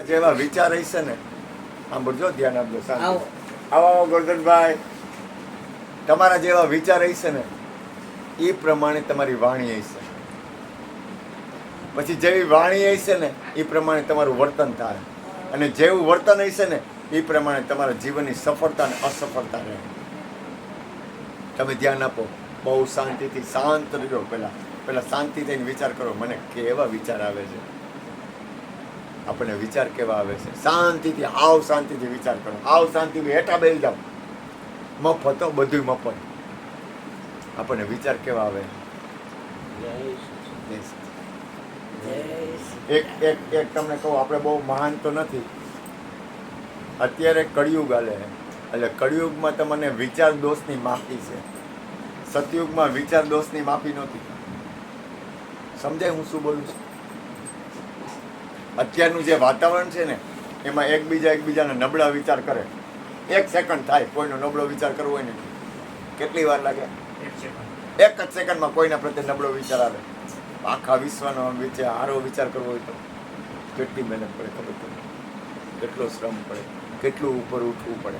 જેવા વિચાર હશે ને, સાંભળજો, ધ્યાન આપજો. આવો આવો ગોરધનભાઈ, તમારા જેવા વિચાર હશે ને એ પ્રમાણે તમારી વાણી હશે. પછી જેવી વાણી હશે ને એ પ્રમાણે તમારું વર્તન થાય, અને જેવું વર્તન હશે ને એ પ્રમાણે તમારા જીવનની સફળતા અને અસફળતા રહે. તમે ધ્યાન આપો, બહુ શાંતિથી શાંત રહ્યો. પહેલા શાંતિ થઈને વિચાર કરો, મને કેવા વિચાર આવે છે, આપણને વિચાર કેવા આવે છે. શાંતિથી, હાવ શાંતિથી વિચાર કરો. હાવ શાંતિથી હેઠા બેસી જાઓ. મફત હો, બધું મફત. આપણને વિચાર કેવા આવે. એક તમને કહું, આપણે બહુ મહાન તો નથી. અત્યારે કળિયુગ હાલે, એટલે કળિયુગમાં તમને વિચાર દોષની માફી છે. સતયુગમાં વિચાર દોષની માફી નહોતી. સમજાય હું શું બોલું છું? અત્યારનું જે વાતાવરણ છે ને એમાં એકબીજાના નબળા વિચાર કરે. 1 સેકન્ડ થાય કોઈનો નબળો વિચાર કરવો હોય ને, કેટલી વાર લાગે? 1 જ સેકન્ડમાં કોઈના પ્રત્યે નબળો વિચાર આવે. આખા વિશ્વનો સારો વિચાર કરવો હોય તો કેટલી મહેનત પડે ખબર પડે, કેટલો શ્રમ પડે, કેટલું ઉપર ઉઠવું પડે.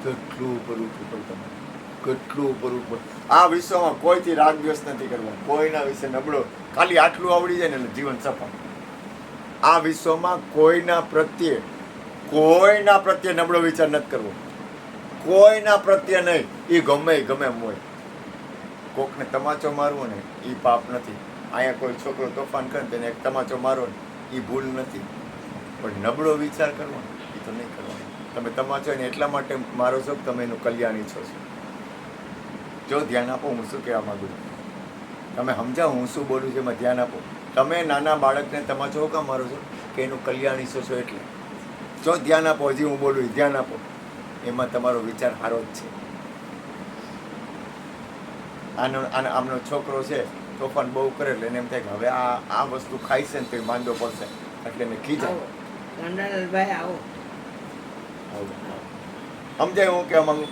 કેટલું ઉપર ઉઠવું પડે તમારે, કેટલું ઉપર ઉઠવું પડે. આ વિશ્વમાં કોઈથી રાગદ્વેષ નથી કરવો, કોઈના વિશે નબળો, ખાલી આટલું આવડી જાય ને એટલે જીવન સફળ. આ વિશ્વમાં કોઈના પ્રત્યે નબળો વિચાર નથી કરવો, કોઈના પ્રત્યે નહીં. એ ગમે એમ હોય. કોકને તમાચો મારવો ને એ પાપ નથી. અહીંયા કોઈ છોકરો તોફાન કરે તેને એક તમાચો મારો ને એ ભૂલ નથી, પણ નબળો વિચાર કરવો એ તો નહીં કરવાનો. તમે તમાચો ને એટલા માટે મારો છો કે તમે એનું કલ્યાણ ઈચ્છો છો. જો ધ્યાન આપો, હું શું કહેવા માંગુ છું, તમે સમજાવો હું શું બોલું છું, એમાં ધ્યાન આપો. તમે નાના બાળકને તમાચો કામ મારો છો કે એનું કલ્યાણ ઈચ્છો છો એટલે. જો ધ્યાન આપો, હજી હું બોલું ધ્યાન આપો, એમાં તમારો વિચાર સારો જ છે. આમનો છોકરો છે તોફાન બહુ કરે એટલે એને એમ થાય કે હવે આ વસ્તુ ખાઈશે ને તો એ માંદો પડશે, એટલે એને ખીજાય. સમજાય હું કહેવા માંગુ?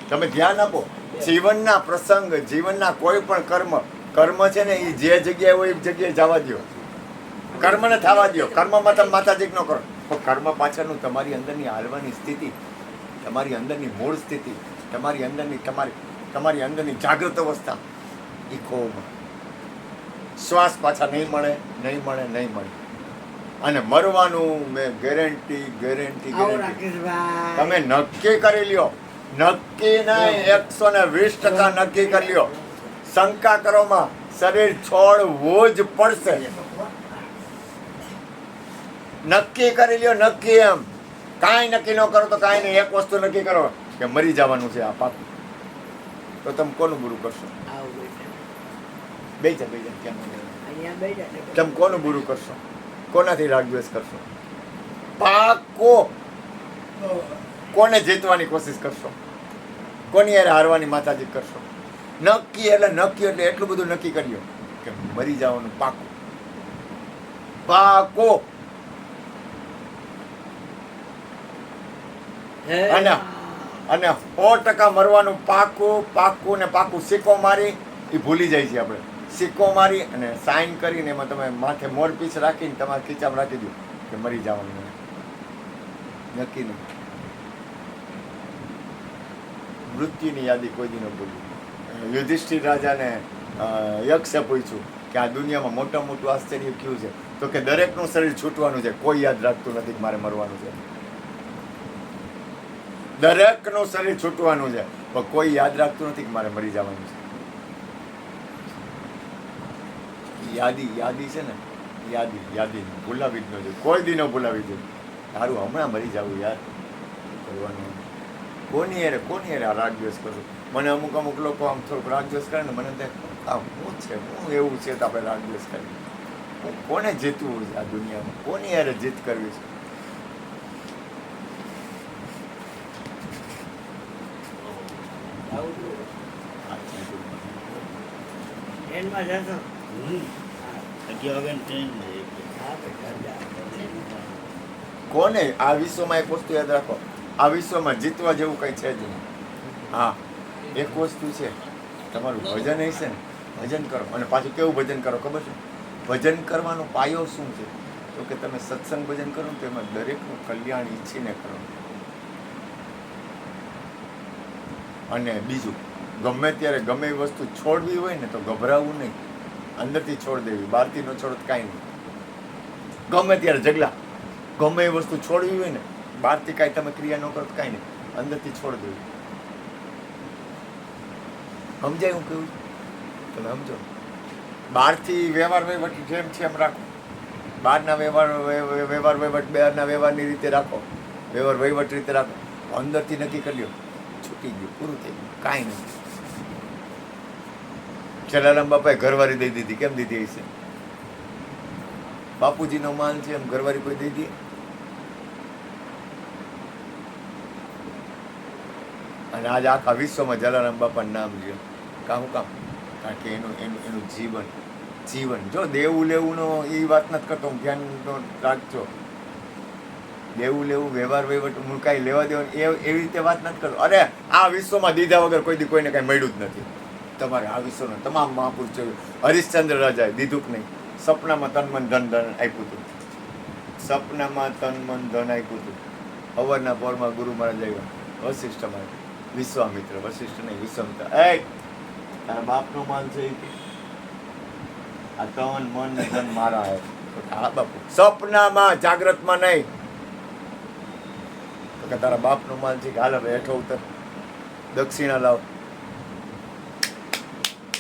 તમે ધ્યાન આપો. જીવનના પ્રસંગ, જીવનના કોઈ પણ કર્મ છે ને એ જે જગ્યાએ હોય એ જગ્યાએ જવા દો. કર્મને થવા દો. કર્મમાં તમે માથાજીક ન કરો. પણ કર્મ પાછળનું તમારી અંદરની હાલવાની સ્થિતિ, તમારી અંદરની મૂળ સ્થિતિ, તમારી અંદરની જાગૃત અવસ્થા એ ખોમાં. શ્વાસ પાછા નહીં મળે. અને મરવાનું મેં ગેરંટી. તમે નક્કી કરી લ્યો. નક્કી નહીં, 120% નક્કી કરી લ્યો. શંકા કરોમાં શરીર છોડવું જ પડશે. નક્કી કરી લ્યો. નક્કી એમ કાંઈ નક્કી ન કરો તો કાંઈ નહીં. એક વસ્તુ નક્કી કરો કે મરી જવાનું છે આ પાકું. તો તમે કોનું બુરું કરશો? બેજા કેમ કોનું બુરું કરશો? કોનાથી રાગદ્વેષ કરશો? પાકો. કોને જીતવાની કોશિશ કરશો? કોની યાર હારવાની માથાજી કરશો? નક્કી એટલે એટલું બધું નક્કી કર્યો કે મરી જવાનું પાકો. અને 100% મરવાનું પાકું ને પાકું. સિક્કો મારી એ ભૂલી જાય છે આપણે. સિક્કો મારી અને સાઇન કરીને એમાં તમે માથે મોરપીંછ રાખીને તમારા ખીચામાં રાખી દો કે મરી જવાનું. નક્કી નહીં. મૃત્યુની યાદી કોઈ દી ન ભૂલી. યુધિષ્ઠિર રાજાને યક્ષે પૂછ્યું કે આ દુનિયામાં મોટું આશ્ચર્ય કયું છે? તો કે દરેકનું શરીર છૂટવાનું છે, કોઈ યાદ રાખતું નથી કે મારે મરવાનું છે. દરેકનું શરીર છૂટવાનું છે પણ કોઈ યાદ રાખતું નથી કે મારે મરી જવાનું છે. યાદી છે ને, યાદી ભૂલાવી જ ન જોઈએ. કોઈ દી ન ભૂલાવી જોઈએ. સારું હમણાં મરી જવું યાર કરવાનું. કોની યાર રાગદ્વેષ કરું? મને અમુક લોકો આમ થોડુંક રાગદ્વેષ કરે ને મને થાય હું છે, હું એવું છે તો આપણે રાગદ્વેષ કરીએ. કોને જીતવું છે આ દુનિયામાં? કોની યાર જીત કરવી છે? કોને આ વિશ્વમાં એક વસ્તુ યાદ રાખો, આ વિશ્વમાં જીતવા જેવું કઈ છે જ નહીં. હા, એક વસ્તુ છે, તમારું ભજન હશે ને ભજન કરો. અને પાછું કેવું ભજન કરો ખબર છે? ભજન કરવાનો પાયો શું છે? તો કે તમે સત્સંગ ભજન કરો ને તો એમાં દરેકનું કલ્યાણ ઈચ્છીને કરો. અને બીજું, ગમે ત્યારે ગમે એ વસ્તુ છોડવી હોય ને તો ગભરાવું નહીં, અંદરથી છોડ દેવી, બહારથી ન છોડ કાંઈ નહીં. ગમે ત્યારે જગલા ગમે એ વસ્તુ છોડવી હોય ને, બહારથી કાંઈ તમે ક્રિયા ન કરો તો કાંઈ નહીં, અંદરથી છોડ દેવી. સમજાય હું કહું? તમે સમજો. બહારથી વ્યવહાર વહીવટ જેમ છે એમ રાખો, બહારના વ્યવહાર વહીવટ બહારના વ્યવહારની રીતે રાખો, વ્યવહાર વહીવટ રીતે રાખો. અંદરથી નક્કી કરી લ્યો, છૂટી ગયું, પૂરું થઈ ગયું, કાંઈ નહીં. જલારામ બાપાએ ઘરવાળી દઈ દીધી. કેમ દીધી હશે? બાપુજીનો માલ છે એમ ઘરવાળી કોઈ દઈ દે? અને આજે આખા વિશ્વમાં જલારામ બાપાનું નામ લ્યો. કામ કારણ કે એનું જીવન જો દેવું લેવું એ વાત નથી કરતો હું, ધ્યાન રાખજો. દેવું લેવું વ્યવહાર વહીવટ હું કાંઈ લેવા દેવાનું એવી રીતે વાત નથી કરતો. અરે આ વિશ્વમાં દીધા વગર કોઈ દી કોઈને કાંઈ મળ્યું જ નથી. તમારે આ વિશ્વનો તમામ મહાપુરુષો, હરિશ્ચંદ્ર રાજાએ દીધું કે નહીં? સપનામાં તન મન ધન આપ્યું હતું. સપનામાં તન મન ધન આપ્યું હતું. અવારના પોરમાં ગુરુ મહારાજ આવ્યા, વશિષ્ઠ મારે, વિશ્વામિત્ર, વશિષ્ઠ નહીં વિશ્વામિત્ર. તારા બાપનો માલ છે આ તન મન ને ધન મારા હે. હા બાપુ, સપનામાં, જાગ્રતમાં નહીં. તો કે તારા બાપનો માલ છે કે હાલ હવે હેઠો ઉતર, દક્ષિણા લાવ.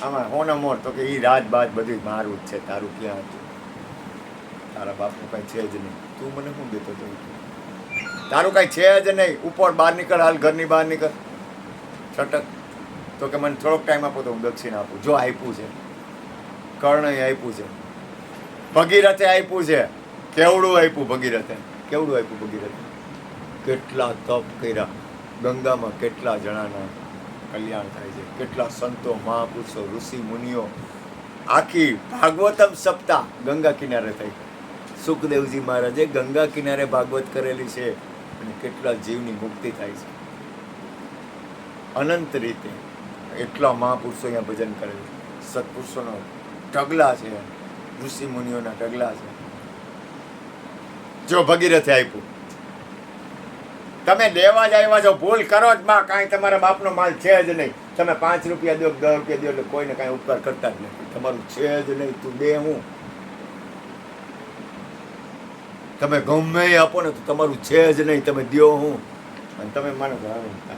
આમાં હોના મોર તો કે ઈ રાજ બાજ બધું મારું જ છે, તારું ક્યાં હતું? તારા બાપનું કાંઈ છે જ નહીં, તું મને શું દેતો હતો? તારું કાંઈ છે જ નહીં. ઉપર બહાર નીકળ, હાલ ઘરની બહાર નીકળ, છટક. તો કે મને થોડોક ટાઈમ આપો તો હું દક્ષિણ આપું. જો આપ્યું છે, કર્ણએ આપ્યું છે, ભગીરથે આપ્યું છે. કેવડું આપ્યું ભગીરથે? કેવડું આપ્યું ભગીરથે? કેટલા તપ કર્યા, ગંગામાં કેટલા જણાના કલ્યાણ થાય છે, કેટલા સંતો મહાપુરુષો ઋષિ મુનિઓ. આખી ભાગવતમ સપ્તાહ ગંગા કિનારે થઈ. સુખદેવજી મહારાજે ગંગા કિનારે ભાગવત કરેલી છે અને કેટલા જીવની મુક્તિ થાય છે અનંત રીતે. એટલા મહાપુરુષો અહીંયા ભજન કરે છે. સત્પુરુષોનો ઢગલા છે, ઋષિ મુનિઓના ઢગલા છે. જો ભગીરથે આપ્યું, તમે દેવા જ આવ્યા છો, ભૂલ કરો જ માં, કાંઈ તમારા બાપનો માલ છે જ નહીં. તમે 5 રૂપિયા દો, 10 રૂપિયા દો, એટલે કોઈને કાંઈ ઉપકાર કરતા જ નથી. તમારું છે જ નહીં, તું દે હું. તમે ગમે આપો ને તો તમારું છે જ નહીં, તમે દો હું. અને તમે માનો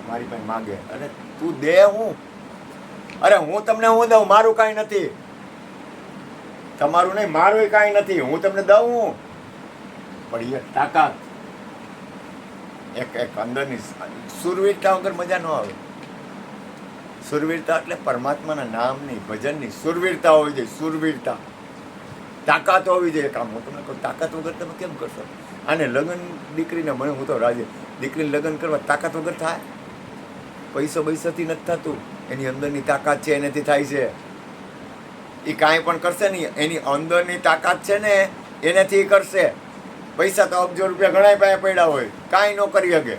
મારી પાસે માગે, અરે તું દે હું. અરે હું તમને હું દઉં, મારું કાંઈ નથી. તમારું નહીં, મારું કાંઈ નથી, હું તમને દઉં હું. પણ એ તાકાત, એક અંદરની સુરવીરતા વગર મજા ન આવે. સુરવીરતા એટલે પરમાત્માના નામની, ભજનની સુરવીરતા હોવી જોઈએ. સુરવીરતા, તાકાત હોવી જોઈએ. કામ હું તમને કહું, તાકાત વગર તમે કેમ કરશો? આને લગ્ન દીકરીને મને હું તો રાજી, દીકરીને લગ્ન કરવા તાકાત વગર થાય? પૈસાથી નથી થતું, એની અંદરની તાકાત છે એનાથી થાય છે. એ કાંઈ પણ કરશે નહીં, એની અંદરની તાકાત છે ને એનાથી કરશે. પૈસા તો અબજો રૂપિયા ઘણા પાસે પડ્યા હોય, કાંઈ ન કરી શકે.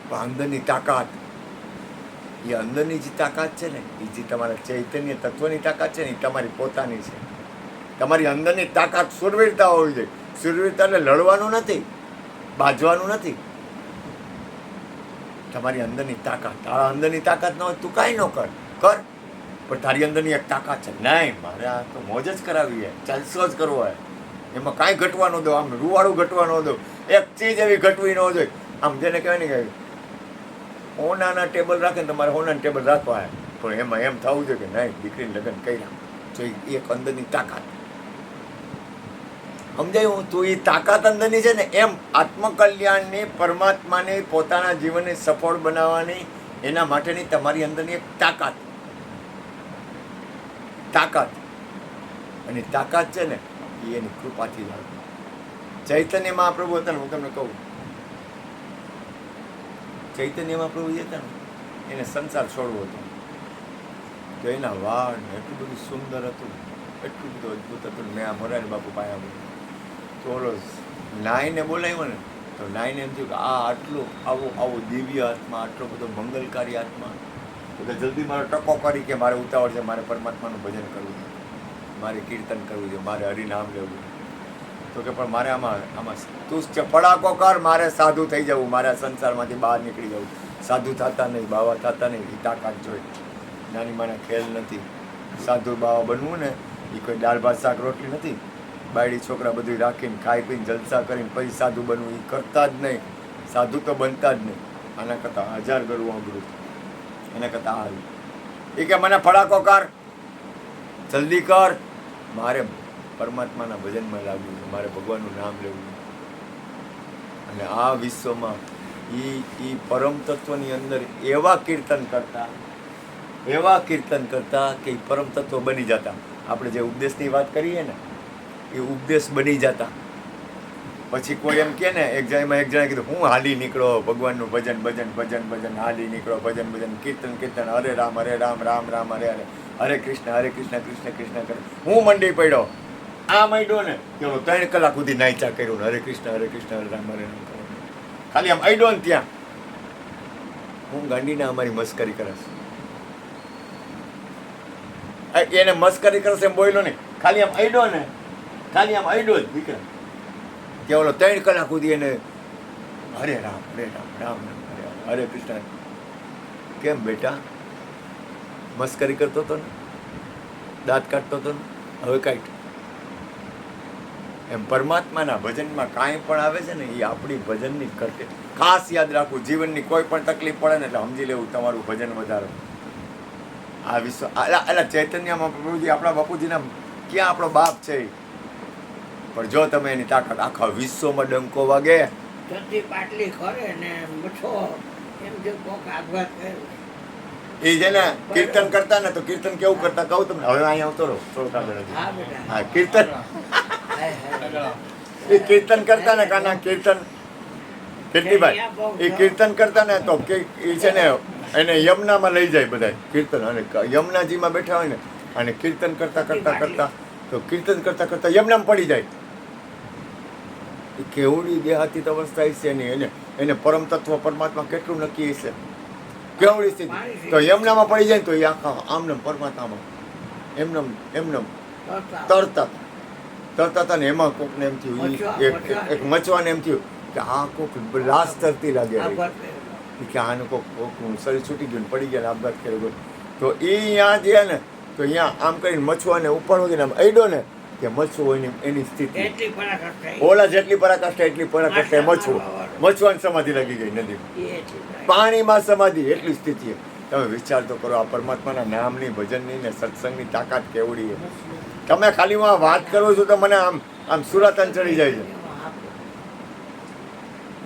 પણ અંદરની તાકાત, એ અંદરની જે તાકાત છે ને, એ જે તમારા ચૈતન્ય તત્વની તાકાત છે ને, એ તમારી પોતાની છે. તમારી અંદરની તાકાત સુરવીરતા હોવી જોઈએ. સુરવીરતા એટલે લડવાનું નથી, બાજવાનું નથી. તમારી અંદરની તાકાત, તારા અંદરની તાકાત ન હોય તું કાંઈ ન કર. પણ તારી અંદરની એક તાકાત છે, નહીં મારે આ તો મોજ જ કરાવી છે, જલસો જ કરવો હોય, એમાં કાંઈ ઘટવા ન દો, આમ રૂવાળું ઘટવા ન દો, એક ચીજ એવી ઘટવી ન જોઈએ. આમ જેને કહેવાય ને કે હોનાના ટેબલ રાખે ને, તમારે હોનાના ટેબલ રાખવા, પણ એમાં એમ થવું જોઈએ કે નહીં દીકરીને લગ્ન કર્યા. તો એક અંદરની તાકાત સમજાયું? તો એ તાકાત અંદરની છે ને, એમ આત્મકલ્યાણની, પરમાત્માની, પોતાના જીવનને સફળ બનાવવાની, એના માટેની તમારી અંદરની એક તાકાત. અને તાકાત છે ને એ એની કૃપાથી જ આવે. ચૈતન્ય મહાપ્રભુ હતા ને, હું તમને કહું, ચૈતન્ય મહાપ્રભુ જે હતા ને, એને સંસાર છોડવો હતો. તો એના વાળ એટલું બધું સુંદર હતું, એટલું બધું અદભુત હતું. મેં આ મોરારી બાપુ પાયા તો ઓલો નાઈને બોલાવ્યો ને, તો નાઈને એમ થયું કે આ આવો દિવ્ય આત્મા, આટલો બધો મંગલકારી આત્મા, તો જલ્દી મારો ટકો કરી કે મારે ઉતાવળ છે, મારે પરમાત્માનું ભજન કરવું છે, મારે કીર્તન કરવું છે, મારે હરિનામ લેવું છે. તો કે પણ મારે આમાં તું પડાકો કર, મારે સાધુ થઈ જવું, મારે આ સંસારમાંથી બહાર નીકળી જવું. સાધુ થતા નહીં, બાવા થતા નહીં, એ તાકાત જોઈ. નાની માના ખેલ નથી. સાધુ બાવા બનવું ને એ કોઈ દાળ ભાત શાક રોટલી નથી. બાયડી છોકરા બધું રાખીને ખાઈ પીને જલસા કરીને પછી સાધુ બનવું એ કરતા જ નહીં. સાધુ તો બનતા જ નહીં. આના કરતાં 1000 ગણું અઘરું. એના કરતાં હાલ એ કે મને ફડાકો કર, જલ્દી કર, મારે પરમાત્માના ભજનમાં લાગવું છે, મારે ભગવાનનું નામ લેવું છે. અને આ વિશ્વમાં એ પરમ તત્વની અંદર એવા કીર્તન કરતા કે પરમ તત્વ બની જતા. આપણે જે ઉપદેશની વાત કરીએ ને એ ઉપદેશ બની જતા. પછી કોઈ એમ કે ને એક જણાએ કીધું હું હાલી નીકળો ભગવાનનું ભજન હાલી નીકળો ભજન કીર્તન હરે રામ રામ રામ હરે હરે, હરે કૃષ્ણ કૃષ્ણ કૃષ્ણ કરે. હું મંડી પડ્યો આ માંડ્યો ને કે 3 કલાક સુધી નાચા કર્યું હરે કૃષ્ણ હરે રામ હરે રામ કરો. ખાલી આમ આડ્યો ને ત્યાં હું ગાંડીને અમારી મસ્કરી કરશ. એને મસ્કરી કરશે એમ બોલ્યો ને, ખાલી આમ આડ્યો ને, ખાલી આમ આડ્યો જ દીકરા કે ઓલો 3 કલાક સુધી એને હરે રામ રામ હરે કૃષ્ણ. કેમ બેટા મસ્કરી કરતો હતો ને, દાંત કાઢતો હતો ને, હવે કાઢ. એમ પરમાત્માના ભજનમાં કાંઈ પણ આવે છે ને એ આપણી ભજનની જ કરતે. ખાસ યાદ રાખવું, જીવનની કોઈ પણ તકલીફ પડે ને એટલે સમજી લેવું તમારું ભજન વધારો. આ વિશ્વ અલા ચૈતન્યમાં પ્રભુજી આપણા બાપુજીના ક્યાં આપણો બાપ છે, પણ જો તમે એની તાકાત આખા વિશ્વમાં ડંકો વાગે પાટલી કરે ને મઠો એમ જો કોક આઘાત કરે. એ છે ને કીર્તન કરતા ને તો કીર્તન કેવું કરતા કહું તમને. હવે અહીંયા આવતો રહો થોડુંક આગળ. હા કીર્તન એ કીર્તન કરતા ને કાના કીર્તન કેટલીભાઈ એ કીર્તન કરતા ને તો એ છે ને એને યમુનામાં લઈ જાય બધા કીર્તન. અને યમુનાજીમાં બેઠા હોય ને અને કીર્તન કરતા તો કીર્તન કરતા યમુનામાં પડી જાય. કેવડી દેહાતીત અવસ્થા છે ને એને પરમ તત્વ પરમાત્મા કેટલું નક્કી છે, કેવડી સ્થિતિ. તો યમુનામાં પડી જાય તો એ આખા આમને પરમાત્મામાં એમને તરતા હતા ને એમાં કોકને એમ થયું એક મચવાને એમ થયું કે આ કોક લાશ તરતી લાગે કે આનું કોકનું શરીર છૂટી ગયું પડી ગયા આપઘાત કર્યો. તો એ અહીંયા જે ને તો અહીંયા આમ કરીને મચવાને ઉપાડો ને આમ અડ્યો ને કે મચવો હોય એની સ્થિતિ ઓલા જેટલી પરાકાષ્ઠા એટલી પરાકાષ્ઠા મચવાની સમાધિ લાગી ગઈ નદી પાણીમાં સમાધિ એટલી સ્થિતિ. તમે વિચાર તો કરો આ પરમાત્માના નામની ભજનની ને સત્સંગની તાકાત કેવડી છે. તમે ખાલી હું આ વાત કરું છું તો મને આમ સુરાતન ચડી જાય છે.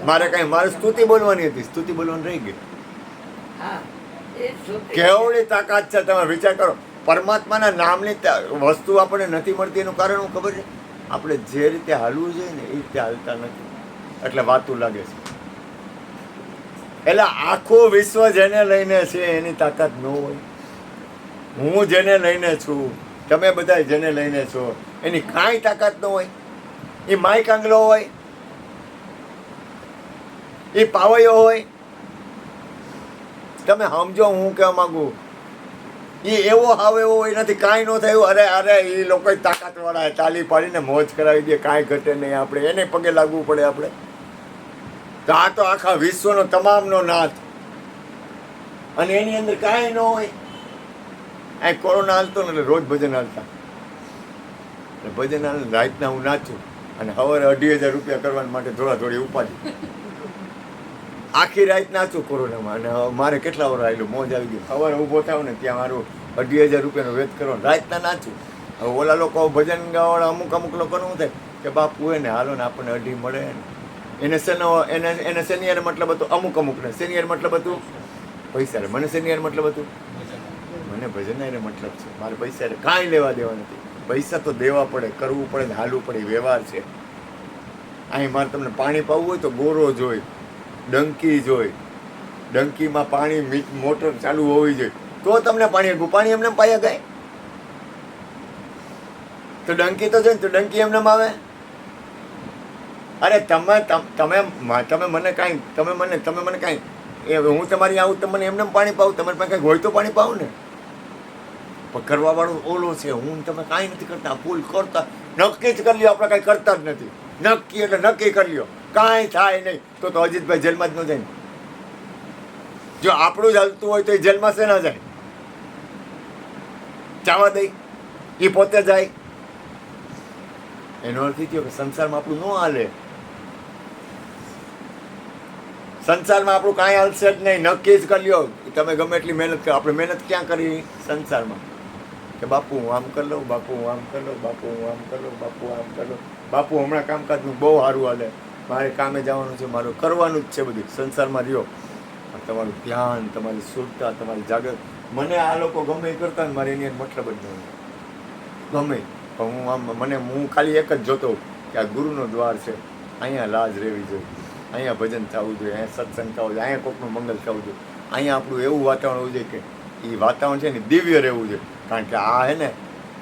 મારે સ્તુતિ બોલવાની હતી, સ્તુતિ બોલવાની રહી ગઈ. કેવડી તાકાત છે તમે વિચાર કરો. પરમાત્માના નામની વસ્તુ આપણને નથી મળતી એનું કારણ શું ખબર છે? આપણે જે રીતે હાલવું જોઈએ ને એ રીતે હાલતા નથી એટલે વાતું લાગે છે. એટલે આખું વિશ્વ જેને લઈને છે એની તાકાત ન હોય. હું જેને લઈને છું, તમે બધા જેને લઈને છો એની કાંઈ તાકાત ન હોય. એ માઇક આંગલો હોય, એ પાવૈયો હોય. તમે સમજો હું કહેવા માંગુ એ એવો હાવ એવો હોય નથી, કાંઈ ન થયું. અરે એ લોકો તાકાત વાળા તાલી પાડીને મોજ કરાવી દે, કાંઈ ઘટે નહીં. આપણે એને પગે લાગવું પડે આપણે. તો આ તો આખા વિશ્વનો તમામનો નાથ અને એની અંદર કાંઈ ન હોય. આ કોરોના હાલતો ને એટલે રોજ ભજન હાલતા. એટલે ભજન હાલ રાતના હું નાચું અને સવારે 2,500 રૂપિયા કરવા માટે થોડી ઉપાડી. આખી રાત નાચું કોરોનામાં અને મારે કેટલા વાર આવેલું મોજ આવી ગયું. સવારે ઊભો થાવ ને ત્યાં મારું 2,500 રૂપિયાનો વેત કરવાનો, રાતના નાચું. હવે ઓલા લોકો ભજન ગાવાળા અમુક લોકોનું શું થાય કે બાપુ હોય ને હાલો ને આપણને 2.5 મળે ને એને સેનિયર મતલબ હતું. અમુકને સેનિયર મતલબ હતું પૈસા. મને સેનિયર મતલબ હતું, મને ભજન એને મતલબ છે. મારે પૈસા કાંઈ લેવા દેવા નથી. પૈસા તો દેવા પડે, કરવું પડે ને હાલવું પડે, વ્યવહાર છે. અહીં મારે તમને પાણી પાવું હોય તો ગોરો જોઈ, ડંકી જોઈ, ડંકીમાં પાણી મોટર ચાલુ હોવી જોઈએ તો તમને પાણી આપવું. પાણી એમને પાયા ગાય તો ડંકી તો છે ને, તો ડંકી એમને આવે. અરે તમે મને કાંઈ એ હું તમારી આવું તમને એમને પાણી પાવું, તમારી પાસે કંઈક હોય તો પાણી પાવું ને. પણ કરવાવાળો ઓલો છે, હું તમે કાંઈ નથી કરતા, ભૂલ કરતા નક્કી જ કરી લ્યો, આપણે કાંઈ કરતા જ નથી. નક્કી એટલે નક્કી કરી લ્યો, કાંઈ થાય નહીં તો અજીતભાઈ જેલમાં જ ન જાય ને. જો આપણું જ હાલતું હોય તો એ જેલમાં છે ના જાય, જવા દઈ, એ પોતે જાય. એનો અર્થ એ થયો કે સંસારમાં આપણું ન હાલે, સંસારમાં આપણું કાંઈ હાલશે જ નહીં. નક્કી જ કરી લ્યો, તમે ગમે એટલી મહેનત કરો. આપણે મહેનત ક્યાં કરી સંસારમાં? કે બાપુ હું આમ કરી લઉં, બાપુ હું આમ કરી લઉં, બાપુ હું આમ કરી લઉં, બાપુ આમ કરી લઉં, બાપુ હમણાં કામકાજનું બહુ સારું હાલે, મારે કામે જવાનું છે, મારું કરવાનું જ છે બધું. સંસારમાં રહ્યો, તમારું ધ્યાન, તમારી સુરતા, તમારી જાગૃત. મને આ લોકો ગમે એ કરતા ને મારે એની મતલબ જ નહીં, ગમે પણ હું આમ હું ખાલી એક જ જોતો કે આ ગુરુનો દ્વાર છે, અહીંયા લાજ રહેવી જોઈએ, અહીંયા ભજન થવું જોઈએ, અહીંયા સત્સંગ થવો જોઈએ, અહીંયા કોકનું મંગલ થવું જોઈએ, અહીંયા આપણું એવું વાતાવરણ હોવું જોઈએ કે એ વાતાવરણ છે ને દિવ્ય રહેવું જોઈએ. કારણ કે આ હે ને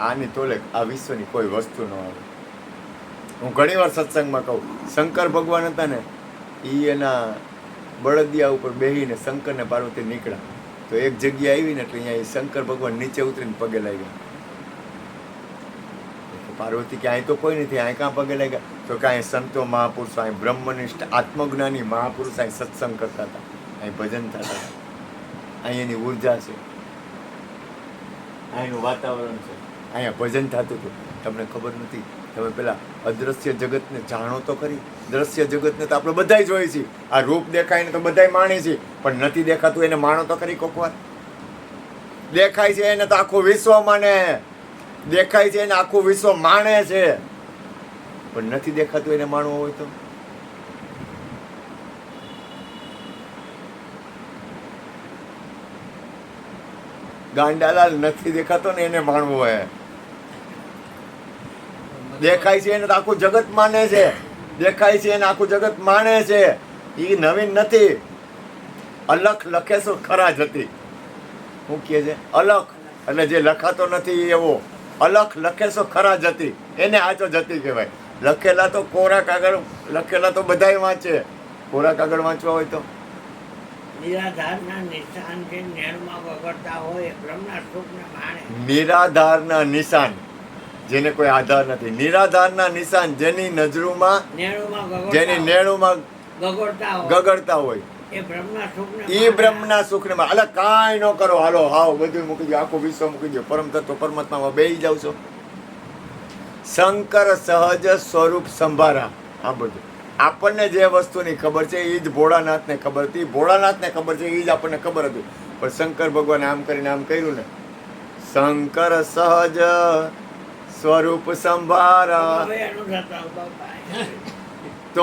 આની તોલે આ વિશ્વની કોઈ વસ્તુ ન આવે. હું ઘણી વાર સત્સંગમાં કહું, શંકર ભગવાન હતા ને, એ એના બળદિયા ઉપર બેસીને શંકર ને પાર્વતી નીકળ્યા તો એક જગ્યા આવી ને એટલે અહીંયા શંકર ભગવાન નીચે ઉતરીને પગે લાગ્યા. પાર્વતી કે અહીં તો કોઈ નથી, અહીં કાં પગે લાગ્યા? તો કે અહીં સંતો મહાપુરુષો, અહીં બ્રહ્મનિષ્ઠ આત્મજ્ઞાની મહાપુરુષ અહીં સત્સંગ કરતા હતા, અહીં ભજન થતા હતા, અહીં એની ઉર્જા છે, અહીંનું વાતાવરણ છે, અહીંયા ભજન થતું હતું. તમને ખબર નથી, તમે પેલા અદ્રશ્ય જગતને જાણો તો ખરી. દ્રશ્ય જગતને તો આપણે બધાય જોઈએ છીએ, આ રૂપ દેખાય ને તો બધાય માણીએ છીએ, પણ નથી દેખાતું એને માણો તો ખરી. કોક વાર દેખાય છે એને તો આખું વિશ્વ માને, દેખાય છે એને આખું વિશ્વ માણે છે, પણ નથી દેખાતું એને માણવું હોય તો. ગાંડાલાલ નથી દેખાતો ને એને માણવું હોય. દેખાય છે એને તો આખું જગત માને છે, દેખાય છે એને આખું જગત માને છે. એ નવીન નથી. અલખ લખે શું ખરા જતી. શું કહે છે? અલખ એટલે જે લખાતો નથી એવો. અલખ લખે શું ખરા જતી, એને આચો જતી કહેવાય. લખેલા તો કોરા કાગળ, લખેલા તો બધાય વાંચે. કોરા કાગળ વાંચવા હોય તો નિરાધારના નિશાન જે નેણમાં વગરતા હોય બ્રહ્મના સુખને માણે. નિરાધારના નિશાન જેને કોઈ આધાર નથી, નિરાધારના નિશાન જેની નજરોમાં, જેની નેણુમાં ગગડતા હોય એ બ્રહ્મના સુખને, એ બ્રહ્મના સુખને માણે. અલે કાંઈ ન કરો, હાલો હાવ બધું મૂકી દો, આખું વિશ્વ મૂકી દો, પરમ તત્વ પરમાત્મામાં બેસી જાવ છો. શંકર સહજ સ્વરૂપ સંભારા. આ બધું આપણને જે વસ્તુની ખબર છે એ જ ભોળાનાથને ખબર હતી, ભોળાનાથને ખબર છે એ જ આપણને ખબર હતી. પણ શંકર ભગવાને આમ કરીને આમ કર્યું ને, શંકર સહજ સ્વરૂપ સંભારા. તો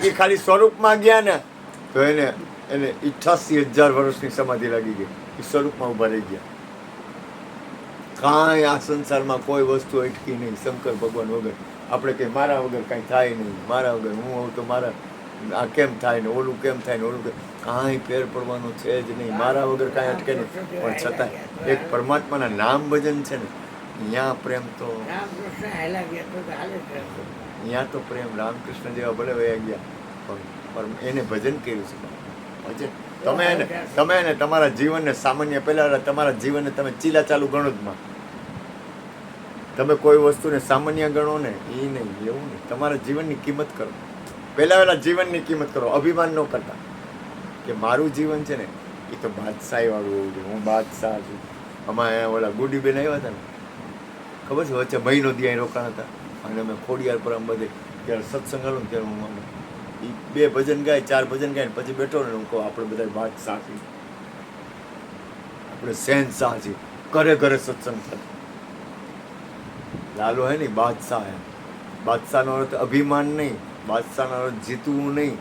એ ખાલી સ્વરૂપમાં ગયા ને તો એને 88,000 વર્ષની સમાધિ લાગી ગઈ. એ સ્વરૂપમાં ઉભા રહી ગયા. કાંઈ આ સંસારમાં કોઈ વસ્તુ અટકી નહીં શંકર ભગવાન વગર. આપણે કંઈ મારા વગર કાંઈ થાય નહીં, મારા વગર હું હોઉં તો મારા આ કેમ થાય ને ઓલું કેમ થાય ને ઓલું કેમ, કાંઈ ફેર પડવાનું છે જ નહીં. મારા વગર કાંઈ અટકે નહીં. પણ છતાં એક પરમાત્માના નામ ભજન છે ને, અહીંયા પ્રેમ તો, અહીંયા તો પ્રેમ રામકૃષ્ણ જેવા ભલે વયા ગયા પણ એને ભજન કર્યું છે. ભજન તમે એને તમારા જીવનને સામાન્ય પહેલા તમારા જીવનને તમે ચીલા ચાલુ ગણો જ માં. તમે કોઈ વસ્તુને સામાન્ય ગણો ને એ નહીં, એવું નહીં. તમારા જીવનની કિંમત કરો. પહેલા જીવનની કિંમત કરો, અભિમાન ન કરતા કે મારું જીવન છે ને એ તો બાદશાહી વાળું હોવું જોઈએ, હું બાદશાહ છું. અમારે ઓલા ગુડીબેન આવ્યા હતા ને, ખબર છે વચ્ચે મહિનો દી અહીં રોકાણ હતા અને અમે ખોડિયાર પર આમ બધે ત્યારે સત્સંગ હાલો ને ત્યારે હું એ 2 ભજન ગાય 4 ભજન ગાય પછી બેઠો ને હું કહું આપણે બધા બાદશાહ છીએ, આપણે શહેનશાહ છીએ. ઘરે ઘરે સત્સંગ થતો. લાલો હે ને બાદશાહ હે. બાદશાહનો અર્થ અભિમાન નહીં, બાદશાહનો અર્થ જીતવું નહીં,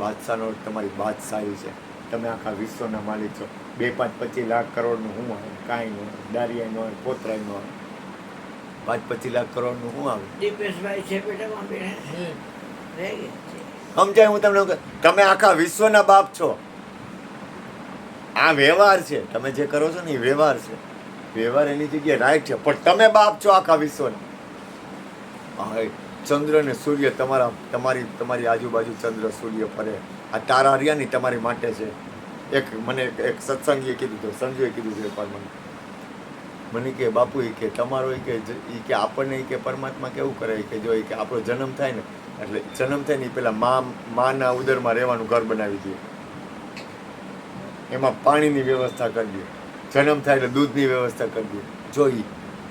બાદશાહનો અર્થ તમારી બાદશાહી છે. તમે આખા વિશ્વના માલિક છો. 2, 5, 25 લાખ કરોડનું શું આવે? કાંઈ ન આવે. દારિયા ન આવે, પોતરાય ન આવે. 5, 25 લાખ કરોડનું શું આવે? દીપેશભાઈ છે બેટામાં સમજાય? હું તમને તમે આખા વિશ્વના બાપ છો. આ વ્યવહાર છે, તમે જે કરો છો ને એ વ્યવહાર છે. વ્યવહાર એની જગ્યાએ રાઈટ છે, પણ તમે બાપ છો આખા વિશ્વના. હા, ચંદ્ર ને સૂર્ય તમારી આજુબાજુ ચંદ્ર સૂર્ય ફરે. આ તારા રહ્યા ની તમારી માટે છે. એક મને એક સત્સંગીએ કીધું હતું, સંજુએ કીધું હતું એકવાર મને કે બાપુ કે તમારો એ કે આપણને કે પરમાત્મા કેવું કરે કે જો કે આપણો જન્મ થાય ને એટલે જન્મ થાય ને પેલા માના ઉદરમાં રહેવાનું ઘર બનાવી દે, એમાં પાણીની વ્યવસ્થા કરી દે, જન્મ થાય એટલે દૂધની વ્યવસ્થા કરી દે. જો ઈ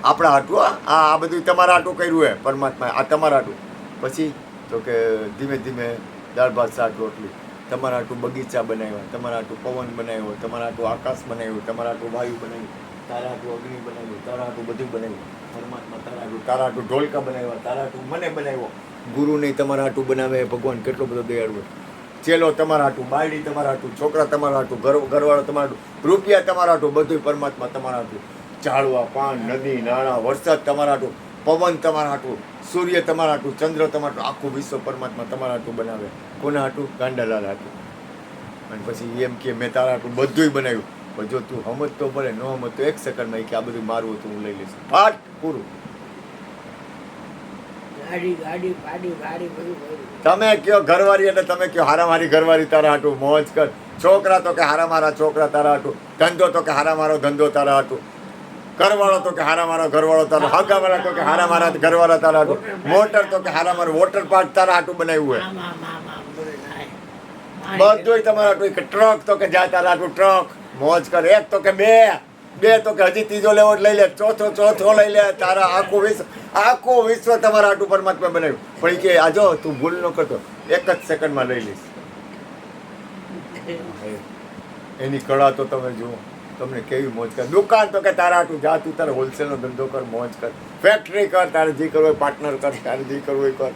આપણા હાટું આ બધું તમારા હાટું કર્યું હે પરમાત્મા, આ તમારા હાટું. પછી તો કે ધીમે ધીમે દાળ ભાત શાક રોટલી, તમારા હાટું બગીચા બનાવ્યા, તમારા હાટું પવન બનાવ્યો, તમારા હાટું આકાશ બનાવ્યું, તમારા હાટું વાયુ બનાવ્યું, તારા હાટું અગ્નિ બનાવ્યું, તારા હાટું બધું બનાવ્યું પરમાત્મા, તારા હાટું ઢોલકા બનાવ્યા, તારા હાટું મને બનાવ્યો. ગુરુ નહીં તમારા હાટું બનાવે ભગવાન, કેટલો બધો દયાળુ. ચેલો તમારા હાટું, બાયડી તમારા હાટું, છોકરા તમારા હાટું, ઘરવાળો તમારા હાટું, રૂપિયા તમારા હાટું, બધું પરમાત્મા તમારા હાટું. ઝાડવા પાન નદી નાળા વરસાદ તમારા હાટું, પવન તમારા હાટું, સૂર્ય તમારા હાટું, ચંદ્ર તમારા હાટું, આખું વિશ્વ પરમાત્મા તમારા હાટું બનાવે. કોના હાટું? ગાંડાલાલ હાટું. અને પછી એમ કે મેં તારા હાટું બધુંય બનાવ્યું, પણ જો તું સમજતો પડે ન સમજતો એક સેકન્ડમાં કે આ બધું મારું હતું હું લઈ લઈશ, ફાટ પૂરું. ગાડી પાડી ગાડી બધું કર્યું. તમે કયો ઘરવાળી એટલે તમે કયો હારા મારી ઘરવાળી તારા હાટું મોજ કર, છોકરા તો કે હારા મારા છોકરા તારા હાટું, ધંધો તો કે હારા મારો ધંધો તારા હાટું, ઘરવાળો તો કે હારા મારો ઘરવાળો તારો, હગાવાળા તો કે હારા મારા ઘરવાળા તારા હાટું, મોટર તો કે હારા મારું વોટર પાર્ક તારા હાટું બનાવ્યું આમ આમ આમ આમ બધું થાય. હોય બધુંય તમારા હાટું. ટ્રક તો કે જાય તારા હાટું ટ્રક, મોજ કર. એક તો કે બે તો કે હજી ત્રીજો લેવો લઈ લે, ચોથો લઈ લે. તારા આખું વિશ્વ તમારા હાટું પરમાત્મા બનાવ્યું. પણ કે આ જો તું ભૂલ ન કરતો, એક જ સેકન્ડમાં લઈ લઈશ. એની કળા તો તમે જુઓ, તમને કેવી મોજ કર. દુકાન તો કે તારા હાટું જા, તું તારે હોલસેલનો ધંધો કર, મોજ કર. ફેક્ટરી કર, તારે જે કરવું હોય પાર્ટનર કર, તારે જે કરવું હોય કર.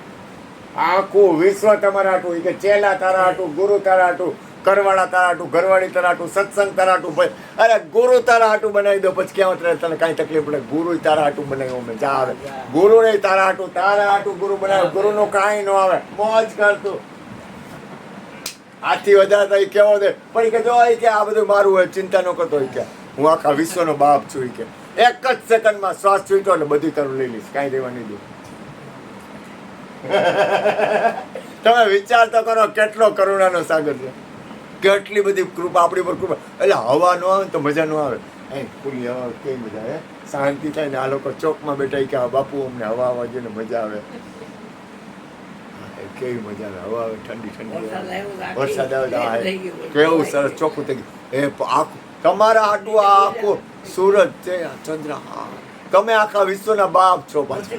આખું વિશ્વ તમારા હાટું. કે ચેલા તારા હાટું, ગુરુ તારા હાટું, ઘરવાળા તારા હાટું, ઘરવાળી તારા હાટું, સત્સંગ તારા હાટું. ભાઈ અરે ગુરુ તારા હાટું બનાવી દો, પછી ક્યાં તને કાંઈ તકલીફ પડે. ગુરુ તારા હાટું બનાવ્યો મેં, જા આવે. ગુરુ નહીં તારા હાટું ગુરુ બનાવ્યો. ગુરુનું કાંઈ ન આવે, મોજ કરતું. આથી વધારે તો કેવો દે પણ કે જો કે આ બધું મારું હોય, ચિંતા ન કરતો હોય કે હું આખા વિશ્વનો બાપ છું. કે એક જ સેકન્ડમાં શ્વાસ છૂટો એટલે બધું તારું લઈ લઈશ, કાંઈ દેવા નહીં દઉં. તમે વિચાર તો કરો કેટલો કરુણાનો સાગર છે, કેટલી બધી કૃપા આપણી પર કૃપા. એટલે હવા ન આવે તો મજા ન આવે. ખુલ્લી હવા કેવી મજા આવે, શાંતિ થાય ને. આ લોકો ચોકમાં બેઠા કે બાપુ અમને હવા આવવા જોઈએ ને મજા આવે. કેવી મજા આવે, હવા આવે ઠંડી ઠંડી, વરસાદ આવે કેવું સરસ ચોખ્ખું થઈ ગયું. એ આખું તમારા હાટું આખું સુરત છે, ચંદ્ર. તમે આખા વિશ્વના બાપ છો પાછા,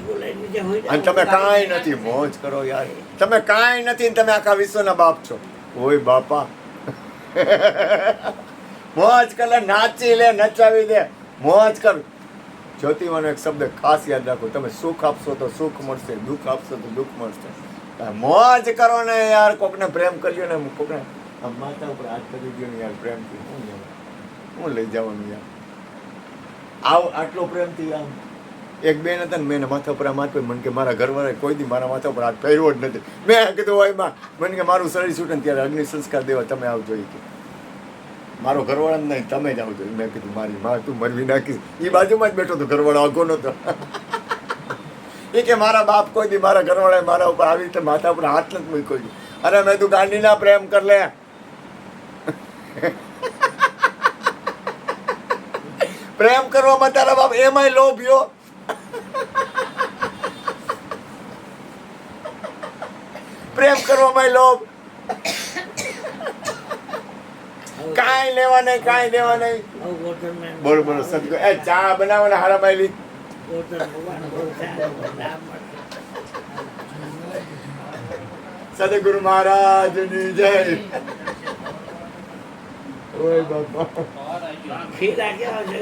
અને તમે કાંઈ નથી. મોજ કરો યાર, તમે કાંઈ નથી ને તમે આખા વિશ્વના બાપ છો. ઓય બાપા મોજ કર લે, નાચી લે, નચાવી દે, મોજ કર. જ્યોતિમાનો એક શબ્દ ખાસ યાદ રાખો, તમે સુખ આપશો તો સુખ મળશે, દુઃખ આપશો તો દુઃખ મળશે. મોજ કરો ને યાર. કોકને પ્રેમ કર્યો ને, કોકને માથા ઉપર હાથ કરી દો ને યાર, પ્રેમથી હું લઈ જવાનું યાર. આટલો પ્રેમથી આમ એક બેન હતા ને, મેં માથા ઉપર આમ હાથ, મને કે મારા ઘરવાળાએ કોઈ દી મારા માથા ઉપર હાથ પહેર્યો જ નથી. મેં કીધું હોય માં, મને કે મારું શરીર છૂટે ને ત્યારે અગ્નિ સંસ્કાર દેવા તમે આવજો. કે મારો ઘરવાળા નહીં, તમે જ આવજો. મેં કીધું મારી માં તું મરવી નાખીશ. એ બાજુમાં જ બેઠો હતો, ઘરવાળો આગો નતો. એ કે મારા બાપ કોઈ દી મારા ઘરવાળાએ મારા ઉપર આવી રીતે માથા ઉપર હાથ નથી મૂક્યો. અરે મેં તું ગાંડીના પ્રેમ કર લે. પ્રેમ કરવામાં તારા બાપ એમાંય લોભ્યો. પ્રેમ કરવામાં લોભ. કાંઈ લેવા નહીં, કાંઈ દેવા નહીં. બોલો બોલો સદગુરુ. એ ચા બનાવવાના હારા માયલી. સદગુરુ મહારાજની જય. ઓય બાપા. ખીરા કેવા છે.